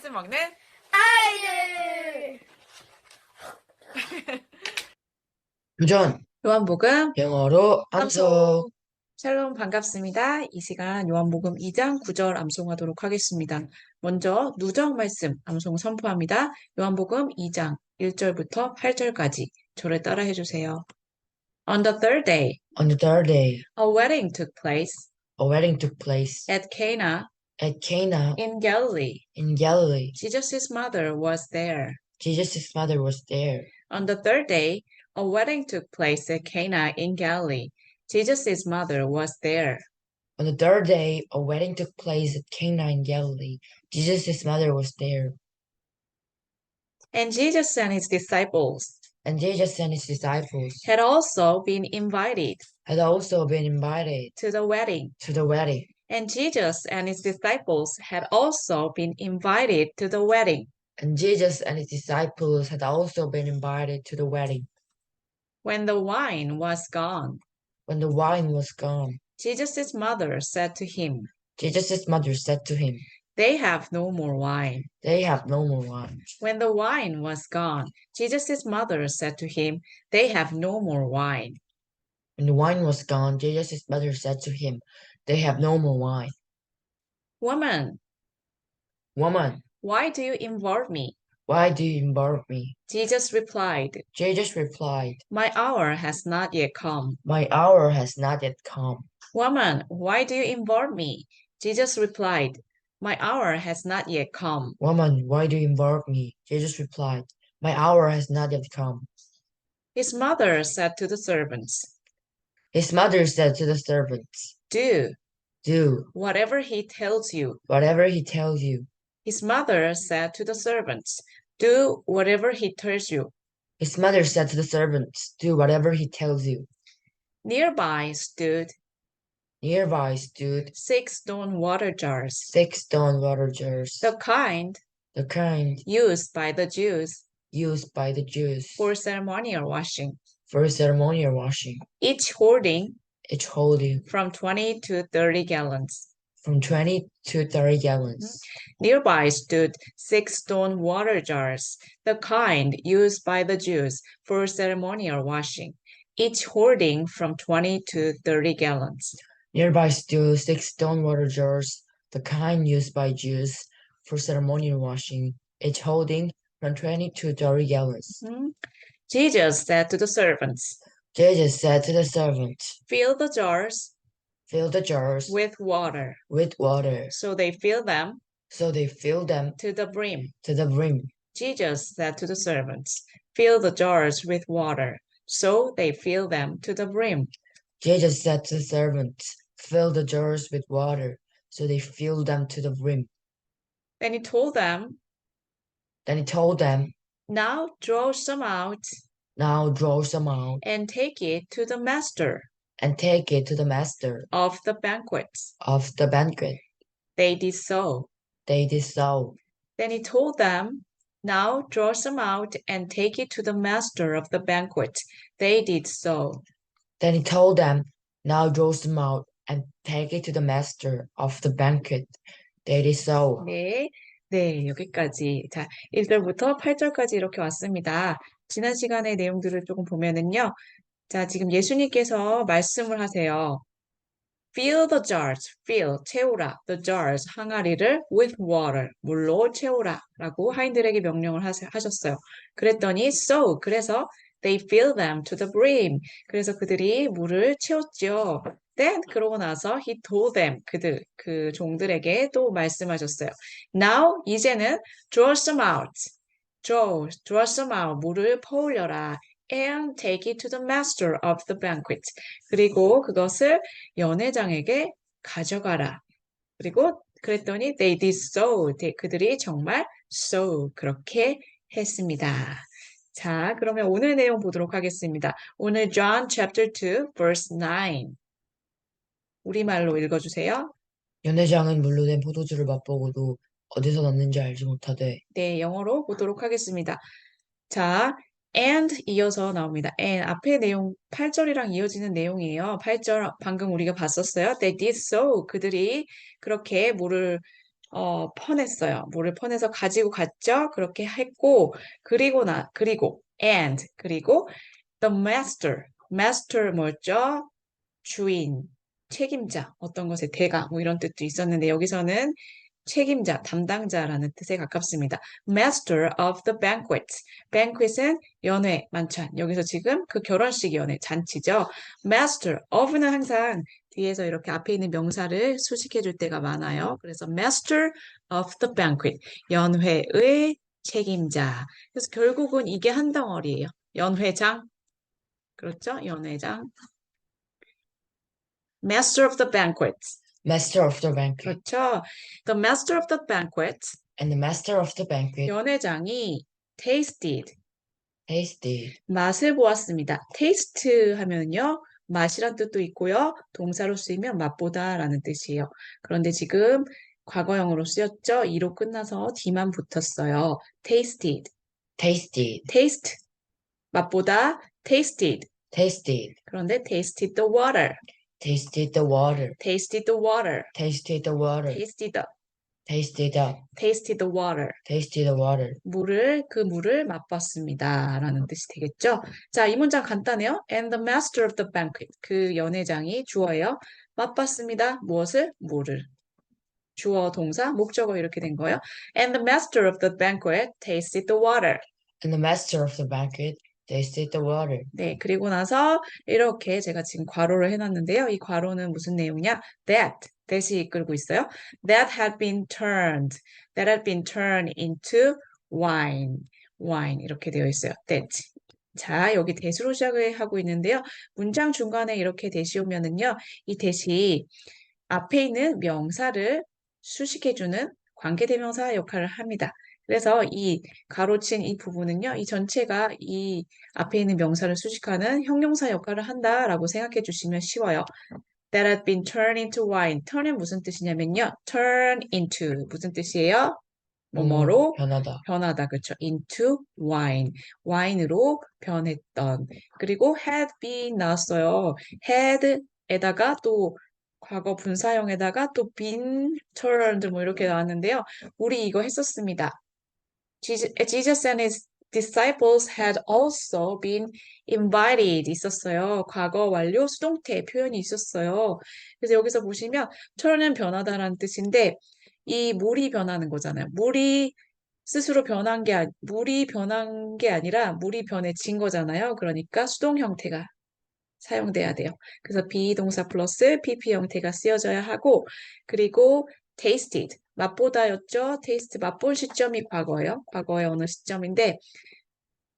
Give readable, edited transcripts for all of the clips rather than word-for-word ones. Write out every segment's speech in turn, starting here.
먹는 아이들. 도전! 요한복음 영어로 암송! 암송. 샬롬 반갑습니다. 이 시간 요한복음 2장 9절 암송하도록 하겠습니다. 먼저 누적 말씀 암송 선포합니다. 요한복음 2장 1절부터 8절까지 저를 따라해 주세요. On the third day, On the third day, a wedding took place a wedding took place at Cana at Cana in Galilee. in Galilee. Jesus' mother was there. Jesus' mother was there. On the third day, a wedding took place at Cana in Galilee. Jesus' mother was there. On the third day, a wedding took place at Cana in Galilee. Jesus' mother was there. And Jesus and his disciples And Jesus and his disciples had also been invited had also been invited to the wedding. to the wedding. And Jesus and his disciples had also been invited to the wedding. And Jesus and his disciples had also been invited to the wedding. When the wine was gone, When the wine was gone, Jesus' mother said to him, Jesus' mother said to him, "They have no more wine." "They have no more wine." When the wine was gone, Jesus' mother said to him, "They have no more wine." When the wine was gone, Jesus' mother said to him, "They have no more wine." Woman, "Woman, why do you involve me?" why do you involve me?" Jesus replied, Jesus replied, "My hour has not yet come." "My hour has not yet come." Woman, why do you involve me? Jesus replied, "My hour has not yet come." "Woman, why do you involve me?" Jesus replied, "My hour has not yet come." His mother said to the servants, His mother said to the servants, "Do "Do whatever he tells you." whatever he tells you." His mother said to the servants, "Do whatever he tells you." His mother said to the servants, "Do whatever he tells you." Nearby stood Nearby stood 6 stone water jars, 6 stone water jars, the kind the kind used by the Jews used by the Jews for ceremonial washing, for ceremonial washing, each holding each holding from 20 to 30 gallons. from 20 to 30 gallons. Nearby stood 6 stone water jars, the kind used by the Jews for ceremonial washing, each holding from 20 to 30 gallons. Nearby stood 6 stone water jars, the kind used by Jews for ceremonial washing, each holding from 20 to 30 gallons. Jesus said to the servants, Jesus said to the servants, "Fill the jars "Fill the jars with water." with water." So they filled them So they filled them to the brim. to the brim. Jesus said to the servants, "Fill the jars with water." So they filled them to the brim. Jesus said to the servants, "Fill the jars with water." So they filled them to the brim. Then he told them, Then he told them, "Now draw some out "Now draw some out and take it to the master and take it to the master of the banquet." of the banquet." They did so. They did so. Then he told them, "Now draw some out and take it to the master of the banquet." They did so. Then he told them, "Now draw some out and take it to the master of the banquet." They did so. 네, 여기까지. 자, 1절부터 8절까지 이렇게 왔습니다. 지난 시간의 내용들을 조금 보면은요. 자, 지금 예수님께서 말씀을 하세요. Fill the jars, fill, 채우라, the jars, 항아리를 with water, 물로 채우라 라고 하인들에게 명령을 하셨어요. 그랬더니 so, 그래서 they fill them to the brim. 그래서 그들이 물을 채웠죠. Then, 그러고 나서 he told them, 그 종들에게 또 말씀하셨어요. Now, 이제는 draw some out. draw some out, 물을 퍼올려라. And take it to the master of the banquet. 그리고 그것을 연회장에게 가져가라. 그리고 그랬더니 they did so. 그들이 정말 so 그렇게 했습니다. 자, 그러면 오늘 내용 보도록 하겠습니다. 오늘 John chapter 2 verse 9. 우리말로 읽어주세요. 연회장은 물로 된 포도주를 맛보고도 어디서 났는지 알지 못하되. 네, 영어로 보도록 하겠습니다. 자, and 이어서 나옵니다. and 앞에 내용 8절이랑 이어지는 내용이에요. 8절 방금 우리가 봤었어요. They did so. 그들이 그렇게 물을 퍼냈어요. 물을 퍼내서 가지고 갔죠. 그렇게 했고, 그리고, 그리고, the master. master 뭐였죠? 주인, 책임자, 어떤 것의 대가, 뭐 이런 뜻도 있었는데, 여기서는 책임자, 담당자라는 뜻에 가깝습니다. Master of the banquet. banquet은 연회, 만찬. 여기서 지금 그 결혼식 연회, 잔치죠. Master of는 항상 뒤에서 이렇게 앞에 있는 명사를 수식해 줄 때가 많아요. 그래서 Master of the banquet. 연회의 책임자. 그래서 결국은 이게 한 덩어리예요. 연회장. 그렇죠? 연회장. Master of the banquet. Master of the banquet. 그렇죠? The master of the banquet. And the master of the banquet 연회장이 tasted, tasted. 맛을 보았습니다. taste 하면요, 맛이란 뜻도 있고요, 동사로 쓰이면 맛보다라는 뜻이에요. 그런데 지금 과거형으로 쓰였죠? 이로 끝나서 D만 붙었어요. tasted, Tasted. taste, 맛보다, tasted. Tasted. 그런데 tasted the water, Tasted the water. tasted the water, Tasted the water. tasted the, Tasted the. tasted the water. Tasted the water. 그 물을 맛봤습니다. 라는 뜻이 되겠죠? 자, 이 문장 간단해요. And the master of the banquet. 그 연회장이 주어예요. 맛봤습니다. 무엇을? 물을. 주어, 동사, 목적어 이렇게 된 거예요. And the master of the banquet tasted the water. And the master of the banquet tasted the water. 네, 그리고 나서 이렇게 제가 지금 괄호를 해놨는데요. 이 괄호는 무슨 내용이냐? that이 이끌고 있어요. that had been turned into wine 이렇게 되어 있어요. that. 자, 여기 대수로 시작을 하고 있는데요. 문장 중간에 이렇게 대시 오면은요, 이 대시 앞에 있는 명사를 수식해주는 관계대명사 역할을 합니다. 그래서 이 가로친 이 부분은요, 이 전체가 이 앞에 있는 명사를 수식하는 형용사 역할을 한다라고 생각해 주시면 쉬워요. That had been turned into wine. turn은 무슨 뜻이냐면요. turn into 무슨 뜻이에요? 뭐뭐로 변하다. 그렇죠. into wine으로 변했던. 그리고 had been 나왔어요. had에다가 또 과거 분사형에다가 또 been turned 뭐 이렇게 나왔는데요. 우리 이거 했었습니다. Jesus and his disciples had also been invited 있었어요. 과거 완료 수동태 표현이 있었어요. 그래서 여기서 보시면 turn은 변하다라는 뜻인데 이 물이 변하는 거잖아요. 물이 스스로 물이 변한 게 아니라 물이 변해진 거잖아요. 그러니까 수동 형태가 사용돼야 돼요. 그래서 비동사 플러스 PP 형태가 쓰여져야 하고, 그리고 tasted, 맛보다였죠. taste, 맛본 시점이 과거예요. 과거의 어느 시점인데,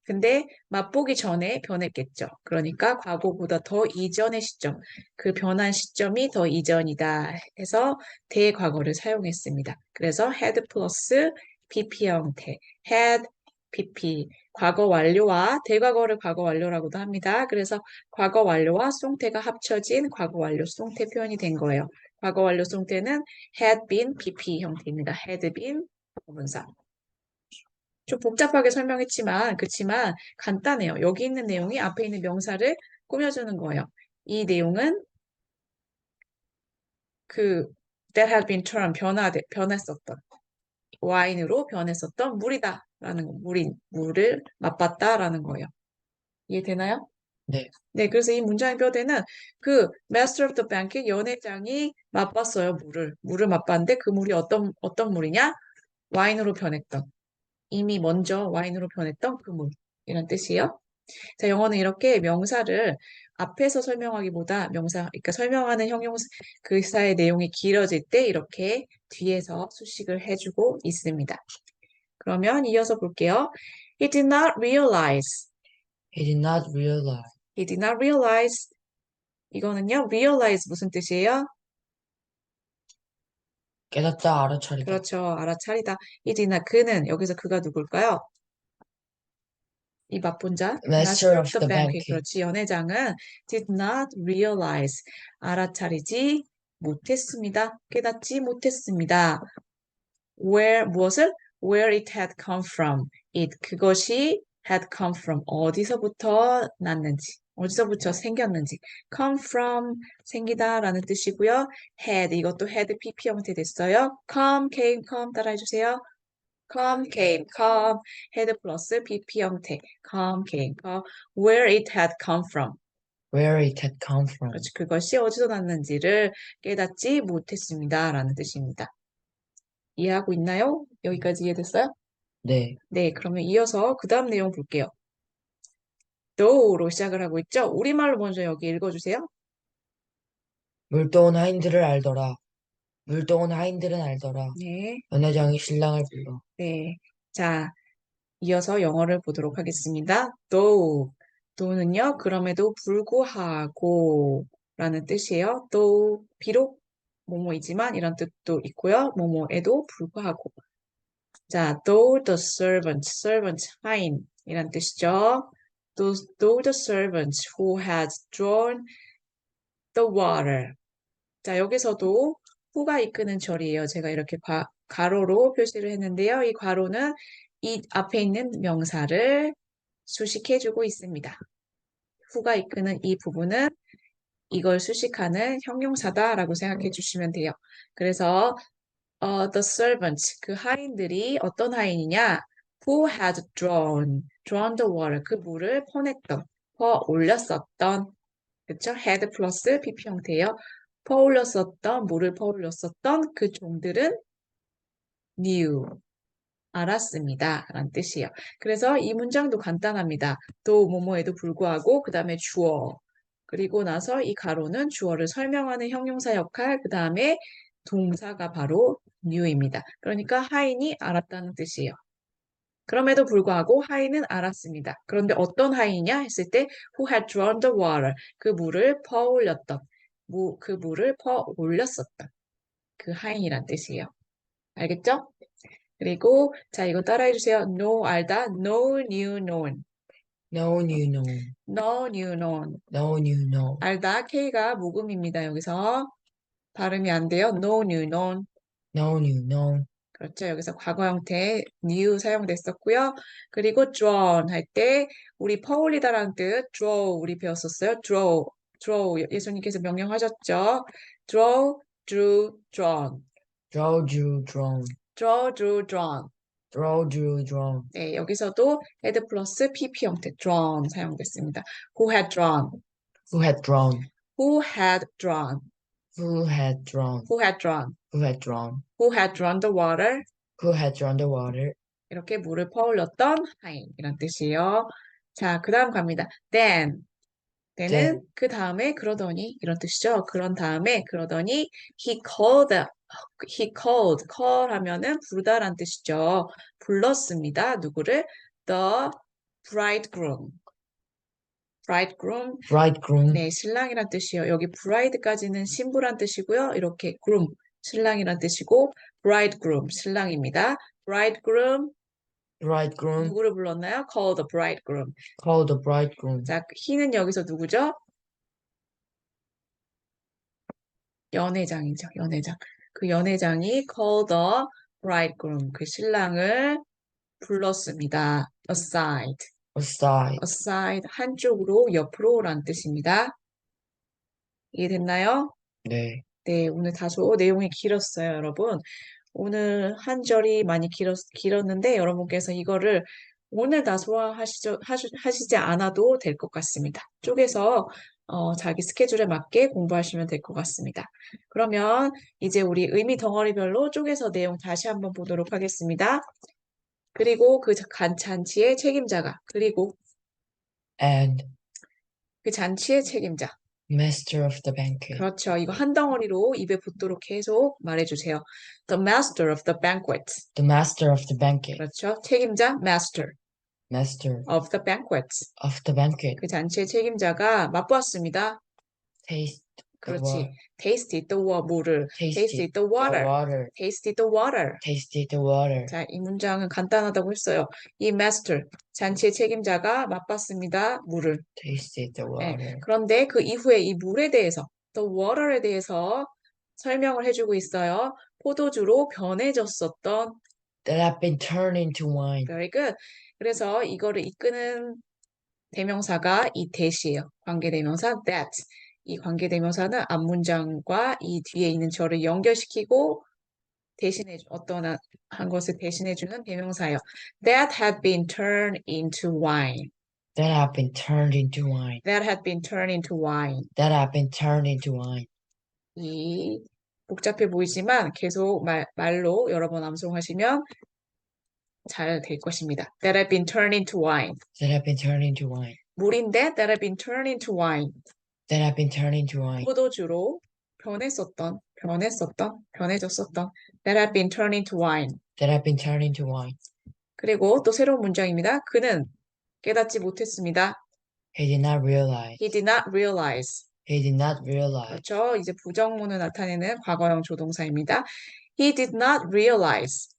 근데 맛보기 전에 변했겠죠. 그러니까 과거보다 더 이전의 시점, 그 변한 시점이 더 이전이다 해서 대과거를 사용했습니다. 그래서 had 플러스 PP 형태, had, PP, 과거 완료와 대과거를 과거 완료라고도 합니다. 그래서 과거 완료와 수동태가 합쳐진 과거 완료 수동태 표현이 된 거예요. 과거 완료 수동태는 had been, PP 형태입니다. had been, 부분사. 좀 복잡하게 설명했지만, 그치만 간단해요. 여기 있는 내용이 앞에 있는 명사를 꾸며주는 거예요. 이 내용은 that had been turned, 변했었던, 와인으로 변했었던 물이다라는 거, 물을 맛봤다라는 거예요. 이해되나요? 네. 네, 그래서 이 문장의 뼈대는 Master of the Banquet 연회장이 맛봤어요, 물을 맛봤는데 그 물이 어떤 물이냐? 와인으로 변했던. 이미 먼저 와인으로 변했던 그 물. 이런 뜻이에요. 자, 영어는 이렇게 명사를 앞에서 설명하기보다 그러니까 설명하는 사의 내용이 길어질 때 이렇게 뒤에서 수식을 해주고 있습니다. 그러면 이어서 볼게요. He did not realize. He did not realize. He did not realize. 이거는요, realize 무슨 뜻이에요? 깨닫다, 알아차리다. 그렇죠. 알아차리다. He did not. 여기서 그가 누굴까요? 이 맛본자, Master of the banquet. 그렇지. 연회장은 did not realize, 알아차리지 못했습니다. 깨닫지 못했습니다. 무엇을? Where it had come from. 그것이 had come from, 어디서부터 났는지. 어디서부터 생겼는지. come from 생기다라는 뜻이고요. had 이것도 had PP 형태 됐어요. come 따라해주세요. come had 플러스 PP 형태. come where it had come from. where it had come from. 그렇지, 그것이 어디서 났는지를 깨닫지 못했습니다. 라는 뜻입니다. 이해하고 있나요? 여기까지 이해됐어요? 네, 네, 그러면 이어서 그 다음 내용 볼게요. though로 시작을 하고 있죠? 우리말로 먼저 여기 읽어주세요. 물도온 하인들을 알더라. 물도온 하인들은 알더라. 네, 연회장이 신랑을 불러. 네. 자, 이어서 영어를 보도록 하겠습니다. though는요, 그럼에도 불구하고 라는 뜻이에요. though, 비록 뭐뭐이지만 이런 뜻도 있고요. 뭐뭐에도 불구하고. 자, though the servant, 하인 이란 뜻이죠. though the servants who had drawn the water. 자, 여기서도 who가 이끄는 절이에요. 제가 이렇게 가로로 표시를 했는데요. 이 괄호는 이 앞에 있는 명사를 수식해주고 있습니다. who가 이끄는 이 부분은 이걸 수식하는 형용사다라고 생각해 주시면 돼요. 그래서 the servants, 그 하인들이 어떤 하인이냐? who had drawn the water, 그 물을 퍼냈던, 올렸었던, 그쵸? had 플러스 PP 형태예요. 물을 퍼올렸었던 그 종들은 knew, 알았습니다. 라는 뜻이에요. 그래서 이 문장도 간단합니다. 또 뭐뭐에도 불구하고 그 다음에 주어 그리고 나서 이 가로는 주어를 설명하는 형용사 역할 그 다음에 동사가 바로 knew입니다. 그러니까 하인이 알았다는 뜻이에요. 그럼에도 불구하고 하인은 알았습니다. 그런데 어떤 하인이냐 했을 때 who had drawn the water 그 물을 퍼올렸던 그 물을 퍼올렸었던 그 하인이란 뜻이에요. 알겠죠? 그리고 자 이거 따라해 주세요. know 알다, know, knew, known. No new known. know, knew, known. No new known. 알다 K가 묵음입니다. 여기서 발음이 안 돼요. know, knew, known. No new known. 그렇죠. 여기서 과거 형태 knew 사용됐었고요. 그리고 drawn 할 때 우리 퍼올리다라는 뜻 draw 우리 배웠었어요. draw 예수님께서 명령하셨죠. draw, drew, drawn. Draw drew drawn. draw, drew, drawn. Draw drew drawn. 네, 여기서도 had 플러스 PP 형태 drawn 사용됐습니다. who had drawn, Who had drawn? who had drawn, Who had drawn? who had drawn, Who had drawn? who had drawn the water. Who had drawn the water? 이렇게 물을 퍼올렸던 하인 이런 뜻이에요. 자, 그 다음 갑니다. then Then 그 다음에 그러더니 이런 뜻이죠. 그런 다음에 그러더니 call 하면은 부르다란 뜻이죠. 불렀습니다. 누구를? the bridegroom. bridegroom. 네, 신랑이란 뜻이에요. 여기 bride까지는 신부란 뜻이고요. 이렇게 groom, 신랑이란 뜻이고 bridegroom, 신랑입니다. bridegroom, Bridegroom. 누구를 불렀나요? call the bridegroom. Call the bridegroom. 자, he는 여기서 누구죠? 연회장이죠. 연회장. 그 연회장이 call the bridegroom, 그 신랑을 불렀습니다. aside, 한쪽으로, 옆으로라는 뜻입니다. 이해됐나요? 네. 네, 오늘 다소 내용이 길었어요, 여러분. 오늘 한 절이 많이 길었는데 여러분께서 이거를 오늘 다 하시지 않아도 될 것 같습니다. 쪼개서 자기 스케줄에 맞게 공부하시면 될 것 같습니다. 그러면 이제 우리 의미 덩어리별로 쪼개서 내용 다시 한번 보도록 하겠습니다. 그리고 그 잔치의 책임자가, 그리고 And 그 잔치의 책임자. master of the banquet. 그렇죠. 이거 한 덩어리로 입에 붙도록 계속 말해주세요. The master of the banquet. The master of the banquet. 그렇죠. 책임자, master Master of the banquet. of the banquet. 그 잔치의 책임자가 맛보았습니다. Taste the 그렇지. water. tasted the 물을. tasted the water. water. tasted the water. Tasted the water. 자, 이 문장은 간단하다고 했어요. 이 master, 잔치의 책임자가 맛봤습니다. 물을. Tasted the 네. water. 그런데 그 이후에 이 물에 대해서, the water에 대해서 설명을 해주고 있어요. 포도주로 변해졌었던 That had been turned into wine. very good. 그래서 이거를 이끄는 대명사가 이 that이에요. 관계대명사 that. 이 관계대명사는 앞문장과 이 뒤에 있는 절을 연결시키고 어떤 한 것을 대신해주는 대명사예요. That had been turned into wine. That have been turned into wine. That had been turned into wine. That have been turned into wine. 이 복잡해 보이지만 계속 말로 여러 번 암송하시면 잘 될 것입니다. That had been turned into wine. That have been turned into wine. 물인데 that had been turned into wine. That have been turned into wine. 포도주로 변해졌었던 that had been turned into wine. That have been turned into wine. 그리고 또 새로운 문장입니다. 그는 깨닫지 못했습니다. He did not realize. He did not realize. He did not realize. 그렇죠. 이제 부정문을 나타내는 과거형 조동사입니다. He did not realize.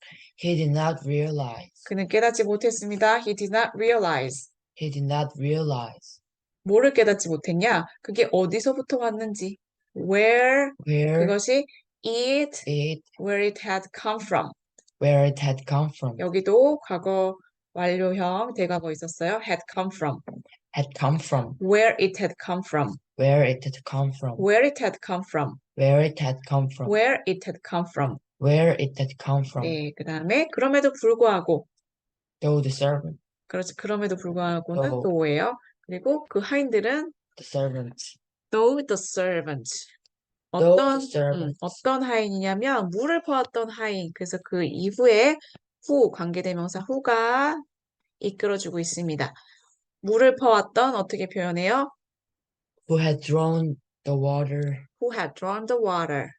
He did not realize. 그는 깨닫지 못했습니다. He did not realize. He did not realize. 뭐를 깨닫지 못했냐? 그게 어디서부터 왔는지. Where, Where 그것이 where it had come from. where it had come from. 여기도 과거 완료형 대과거 있었어요. had come from. Had come from. Where it had come from. Where it had come from. Where it had come from. Where it had come from. Where it had come from. Where it had come from. 네, 그 다음에 그럼에도 불구하고. Though the servant. 그렇지. 그럼에도 불구하고는 though. 또예요. 그리고 그 하인들은 The servants. though the servant. Though the servants. 어떤 하인이냐면 물을 퍼왔던 하인. 그래서 그 이후에 관계대명사 후가 이끌어주고 있습니다. 물을 퍼왔던 어떻게 표현해요? Who had drawn the water. Who had drawn the water.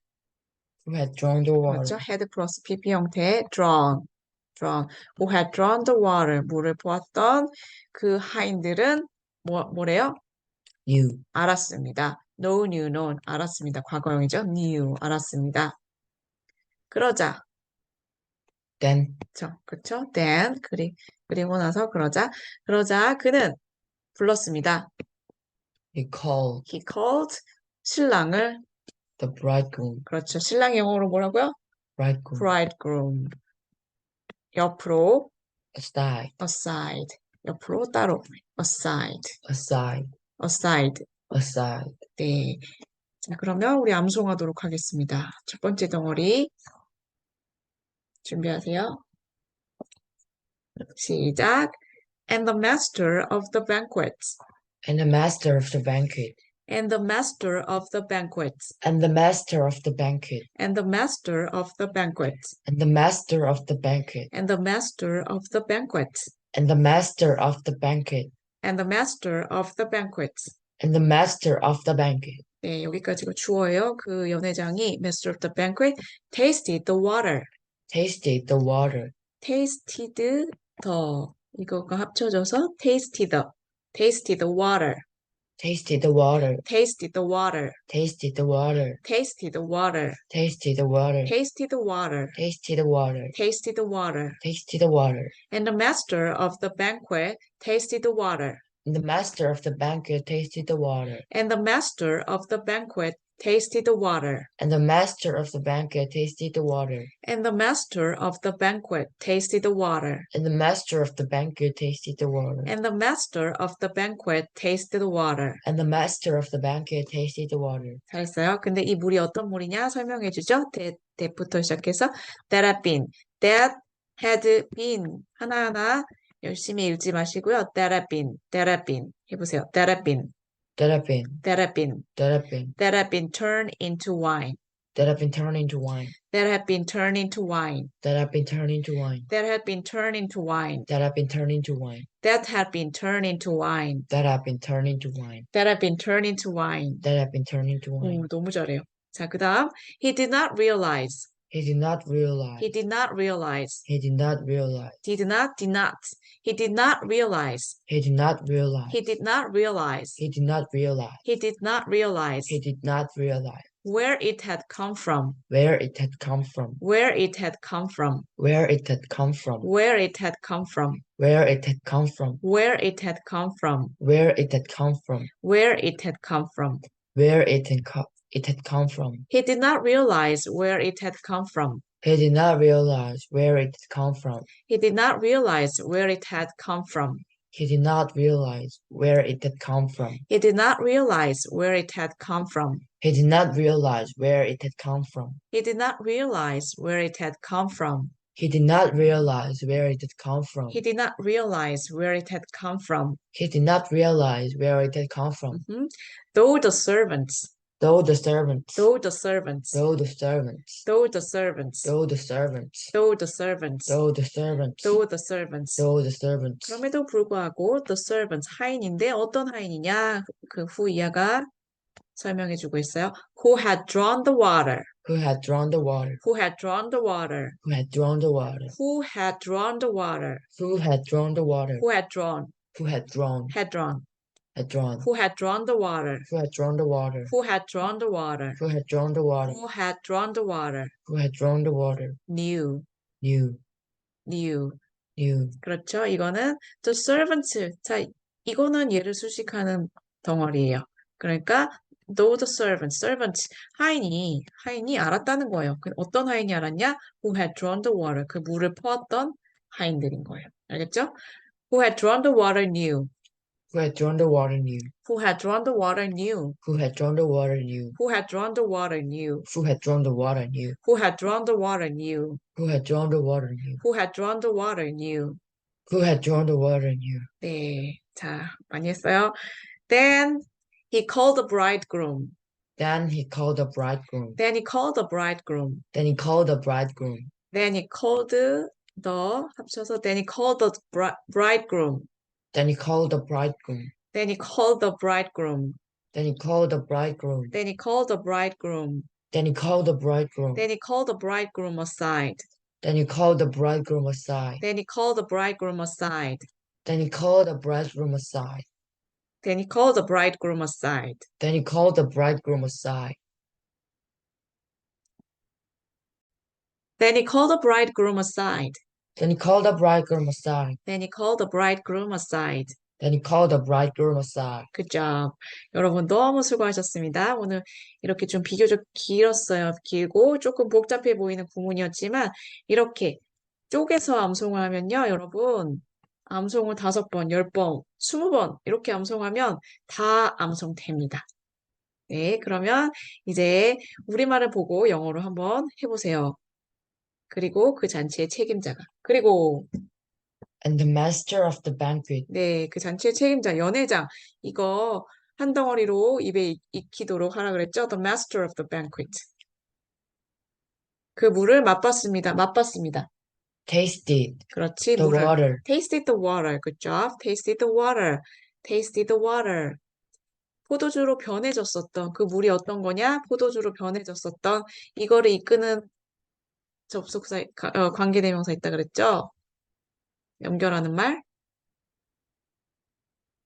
Who had drawn the water. 그렇죠? had 플러스 pp 형태의 drawn. Who had drawn the water. 물을 퍼왔던 그 하인들은 뭐래요? You. 알았습니다. knew, known. 알았습니다. 과거형이죠. knew. 알았습니다. 그러자. Then. 그렇죠? then. 그리고 나서 그러자 그는 불렀습니다. He called. He called 신랑을. The bridegroom. 그렇죠. 신랑 영어로 뭐라고요? Bridegroom. bridegroom. 옆으로. aside. 옆으로 따로. aside. 네. 자, 그러면 우리 암송하도록 하겠습니다. 첫 번째 덩어리 준비하세요. 시작. And the master of the banquets. And the master of the banquet. And the master of the banquets. And the master of the banquet. And the master of the banquets. And the master of the banquet. And the master of the banquets. And the master of the banquet. And the master of the banquets. And the master of the banquet. 네, 여기까지가 주어예요. 그 연회장이 master of the banquet tasted the water. Tasted the water. tasted the 이거가 합쳐져서 tasted the water. Tasted the water. tasted the water. Tasted the water. tasted the water. Tasted the water. tasted the water. Tasted the water. tasted the water. Tasted the water. And the master of the banquet tasted the water. And the master of the banquet tasted the water. And the master of the banquet tasted the water. And the master of the banquet tasted the water. And the master of the banquet tasted the water. And the master of the banquet tasted the water. And the master of the banquet tasted the water. And the master of the banquet tasted the water. 잘했어요. 근데 이 물이 어떤 물이냐 설명해 주죠. that부터 시작해서 that had been 하나하나 열심히 읽지 마시고요. that had been 해보세요. that had been turned into wine. That have been turned into wine. That had been turned into wine. That have been turned into wine. That had been turned into wine. That have been turned into wine. That had been turned into wine. That have been turned into wine. That had been turned into wine. That have been turned into wine. 너무 잘해요. 자, 그 다음 he did not realize. He did not realize. He did not realize. He did not realize. He did not. He did not realize. He did not realize. He did not realize. He did not realize. He did not realize. He did not realize. Where it had come from. Where it had come from. Where it had come from. Where it had come from. Where it had come from. Where it had come from. Where it had come from. Where it had come from. Where it had come from. Where it had come from. He did not realize where it had come from. He did not realize where it had come from. He did not realize where it had come from. He did not realize where it had come from. He did not realize where it had come from. He did not realize where it had come from. He did not realize where it had come from. He did not realize where it had come from. He did not realize where it had come from. He did not realize where it had come from. Mhm. Though the servants, Though the servants, though the servants, though the servants, though the servants, though the servants, though the servants, though the servants, though the servants. though the servants, 그럼에도 불구하고 the servants 하인인데 어떤 하인이냐? 그 후 이하가 설명해주고 있어요. Who had drawn the water. who had drawn the water, Who had drawn the water. who had drawn the water, Who had drawn the water. who had drawn the water, Who had drawn. who had drawn, Had drawn. had drawn, Who had drawn the water. who had drawn the water, Who had drawn the water. who had drawn the water, Who had drawn the water. who had drawn the water, Knew. knew, Knew. knew. 그렇죠. 이거는 the servants. 자, 이거는 얘를 수식하는 덩어리예요. 그러니까 though the servants, servants 하인이 알았다는 거예요. 어떤 하인이 알았냐? Who had drawn the water. 그 물을 퍼왔던 하인들인 거예요. 알겠죠? Who had drawn the water knew. Who had drawn the water knew. Who had drawn the water knew. Who had drawn the water knew. Who had drawn the water knew. Who had drawn the water knew. Who had drawn the water knew. Who had drawn the water knew. Who had drawn the water knew. Who had drawn the water knew. 네, 자, 많이 했어요. Then he called the bridegroom. Then he called the bridegroom. Then he called the bridegroom. Then he called the bridegroom. Then he called the 합쳐서 then he called the bridegroom. Then he called the bridegroom. Then he called the bridegroom. Then he called the bridegroom. Then he called the bridegroom. Then he called the bridegroom. Then he called the bridegroom aside. Then he called the bridegroom aside. Then he called the bridegroom aside. Then he called the bridegroom aside. Then he called the bridegroom aside. Then he called the bridegroom aside. Then he called the bridegroom aside. Then he called the bridegroom aside. Then he called the bridegroom aside. Then he called the bridegroom aside. Good job. 여러분 너무 수고하셨습니다. 오늘 이렇게 좀 비교적 길었어요. 길고 조금 복잡해 보이는 구문이었지만 이렇게 쪼개서 암송을 하면요. 여러분 암송을 5번, 10번, 20번 이렇게 암송하면 다 암송됩니다. 네, 그러면 이제 우리말을 보고 영어로 한번 해보세요. 그리고 그 잔치의 책임자가. 그리고 And the master of the banquet. 네, 그 잔치의 책임자, 연회장. 이거 한 덩어리로 입에 익히도록 하라 그랬죠? The master of the banquet. 그 물을 맛봤습니다. 맛봤습니다. Tasted 그렇지, the 물을. water. Tasted the water. Good job. Tasted the water. Tasted the water. 포도주로 변해졌었던 그 물이 어떤 거냐? 포도주로 변해졌었던 이거를 이끄는 접속사, 관계대명사 있다 그랬죠? 연결하는 말.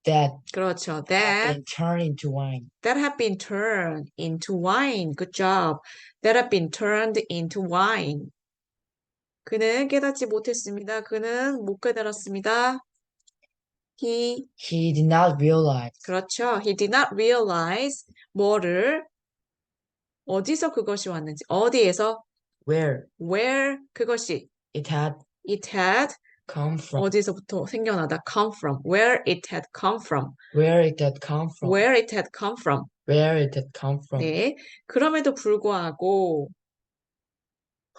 That 그렇죠. had That been turned into wine. that have been turned into wine. Good job. That have been turned into wine. 그는 깨닫지 못했습니다. 그는 못 깨달았습니다. He, He did not realize 그렇죠. He did not realize 뭐를 어디서 그것이 왔는지 어디에서 where where 그것이 it had it had come from. 어디서부터 생겨나다 come from where it had come from Where it had come from. where it had come from Where it had come from. 네 그럼에도 불구하고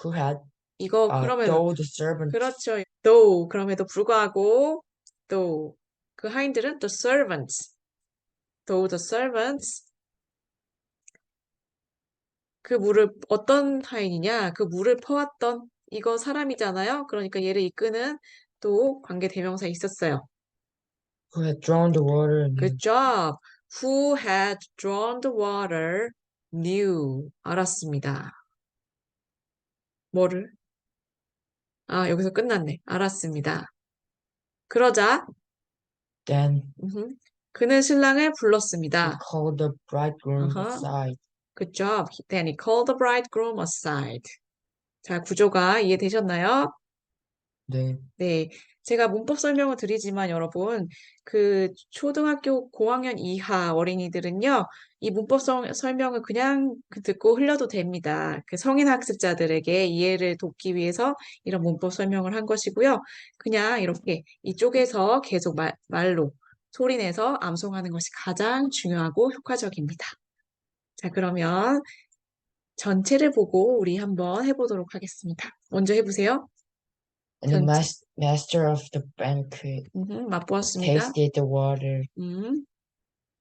Who had 이거 그럼에도 though the servant. 그렇죠 though 그럼에도 불구하고 though 그 하인들은 the servants though the servants 그 물을 어떤 하인이냐 그 물을 퍼왔던 이거 사람이잖아요 그러니까 얘를 이끄는 또 관계 대명사 있었어요 Who had drawn the water knew. Good job. Who had drawn the water knew. 알았습니다. 뭐를? 아, 여기서 끝났네. 알았습니다. 그러자 Then 그는 신랑을 he 불렀습니다. called the bridegroom Uh-huh. aside. Good job. Then he called the bridegroom aside. 자, 구조가 이해되셨나요? 네. 네. 제가 문법 설명을 드리지만 여러분, 그 초등학교 고학년 이하 어린이들은요, 이 문법 설명을 그냥 듣고 흘려도 됩니다. 그 성인 학습자들에게 이해를 돕기 위해서 이런 문법 설명을 한 것이고요. 그냥 이렇게 이쪽에서 계속 말로 소리내서 암송하는 것이 가장 중요하고 효과적입니다. 자, 그러면 전체를 보고 우리 한번 해보도록 하겠습니다. 먼저 해보세요. And the 전체. master of the banquet 맛보았습니다. tasted the water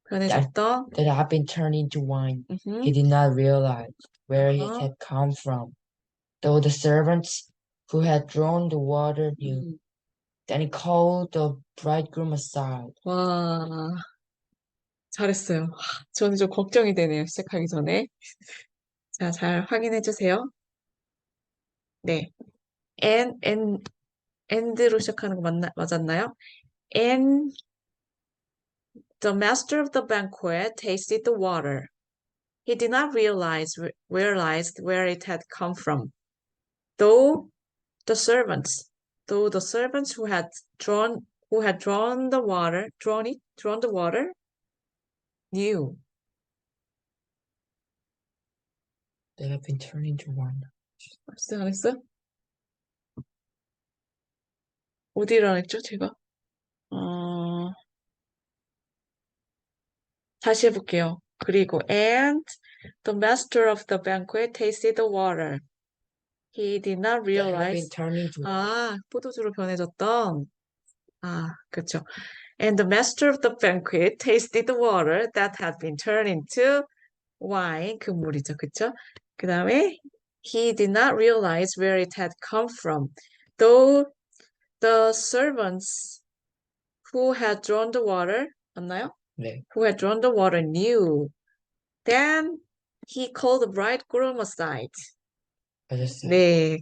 변해졌던. that had been turned into wine. 음흠. He did not realize where it 어허. had come from, though the servants who had drawn the water knew. 음. Then he called the bridegroom aside. 와, 잘했어요. 저는 좀 걱정이 되네요. 시작하기 전에. 자, 잘 확인해 주세요. 네. and로 시작하는 거 맞았나요? And the master of the banquet tasted the water. He did not realize where it had come from. Though the servants, who had drawn the water, knew. That had been turned into wine. 안 했어요? 어디를 안 했죠, 제가? 다시 해볼게요. 그리고 and the master of the banquet tasted the water. He did not That had been realize. turned into 포도주로 변해졌던. 그렇죠. And the master of the banquet tasted the water that had been turned into wine. 그 물이죠, 그렇죠? 그 다음에 he did not realize where it had come from, though the servants who had drawn the water, 맞나요? 네, Who had drawn the water knew. Then he called the bridegroom aside. 맞았어요. 네.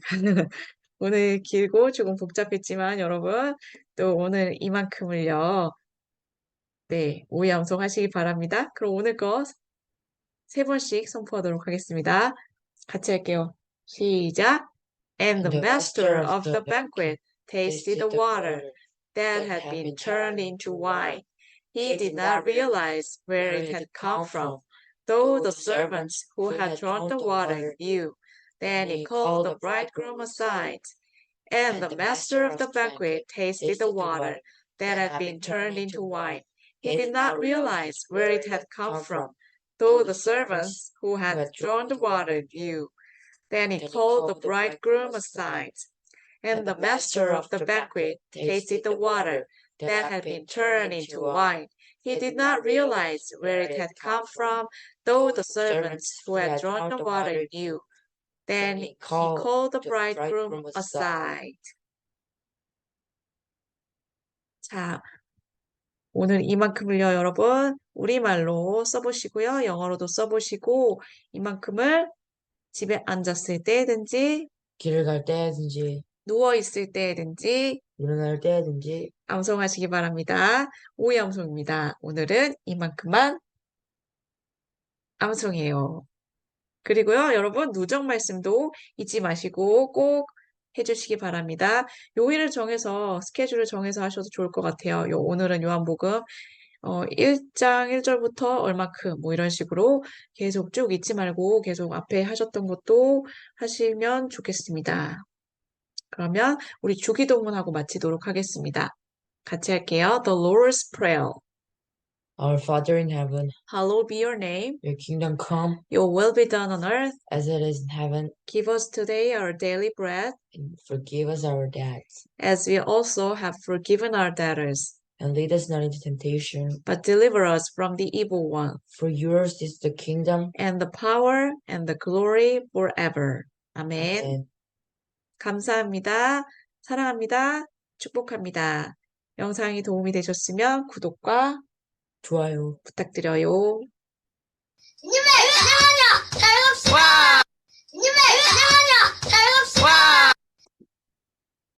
오늘 길고 조금 복잡했지만 여러분 또 오늘 이만큼을요. 네, 오해암송 하시기 바랍니다. 그럼 오늘 거 3번씩 선포하도록 하겠습니다. 같이 할게요. 시작. And the master of the banquet tasted the water that had been turned into wine. He did not realize where it had come from, though the servants who had drawn the water knew. Then he called the bridegroom aside. And the master of the banquet tasted the water that had been turned into wine. He did not realize where it had come from, though the servants who had drawn the water knew. Then he called the bridegroom aside. And the master of the banquet tasted the water that had been turned into wine. He did not realize where it had come from, though the servants who had drawn the water knew. Then he called the bridegroom aside. 자, 오늘 이만큼을요, 여러분, 우리말로 써보시고요, 영어로도 써보시고, 이만큼을 집에 앉았을 때든지, 길을 갈 때든지 누워있을 때든지, 일어날 때든지 암송하시기 바랍니다. 오해 암송입니다. 오늘은 이만큼만 암송해요. 그리고요, 여러분, 누적 말씀도 잊지 마시고 꼭 해주시기 바랍니다. 요일을 정해서, 스케줄을 정해서 하셔도 좋을 것 같아요. 오늘은 요한복음 1장 1절부터 얼마큼 뭐 이런 식으로 계속 쭉 잊지 말고 계속 앞에 하셨던 것도 하시면 좋겠습니다. 그러면 우리 주기도문하고 마치도록 하겠습니다. 같이 할게요. The Lord's Prayer. Our Father in heaven, Hallowed be your name. your kingdom come Your will be done on earth. as it is in heaven, Give us today our daily bread, and forgive us our debts, as we also have forgiven our debtors. and lead us not into temptation, But deliver us from the evil one. for yours is the kingdom And the power and the glory forever. 아멘. and 감사합니다. 사랑합니다. 축복합니다. 영상이 도움이 되셨으면 구독과 좋아요. 부탁드려요. 잠깐만요.